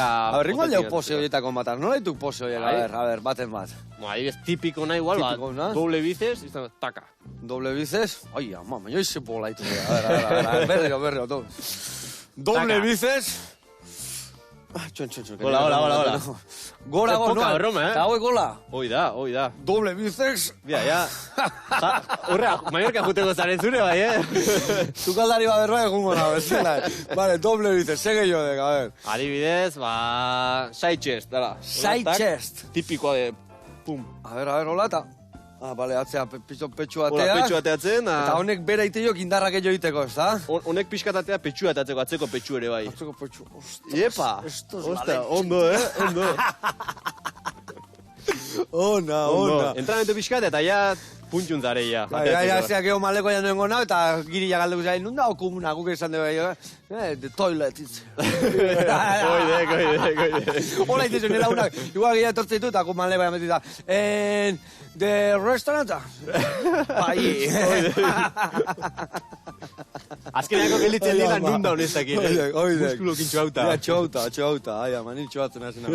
A ver, ringo aldeo pose horietako matar, nola dituk pose horiek, a ver, baten bat. Adibidez, tipiko nahi igual, doble bices, izan, taka. Doble bices, ai, ama, baina ize bola ditu. A ver, berriro, doble bices. Txon. Hola. Gora, Poca broma, Eta hau gola. Hoi da. Doble biceps. Bia, ja. Horra, Mallorca juteko zaren zure, bai, Zukaldari bat berba egungo nago, bezala. Vale, doble biceps, sege jo dek, a ver. Adibidez, side chest, dala. Side chest. Tipikoa de, pum. A ver, hola, eta... Bale, atzea, petxu atea. Hola, petxu ateatzen. Eta honek bera iteok indarrak egio iteko, ez da? Honek pixkatatea petxu ateatzeko, atzeko petxu ere bai. Atzeko petxu, ostras. Iepa, ondo, ondo. Ona. Entrenamentu pixkat eta ja puntxun zare ja. Ja, zeak ego maleko ja noengo nao, eta giri ja galduko zai, nunda okumuna, guk esan dugu, the toilet, itz. Goide. Hola itezu, nela unak, igual gira etortze ditu, eta kuman leba jametita. The restauranta? Bai. Azkeneako gelditzen dira nunda honezakin. Oide. Muskulo kintxo hauta. Txo hauta, ai, manil txoatzen hasen.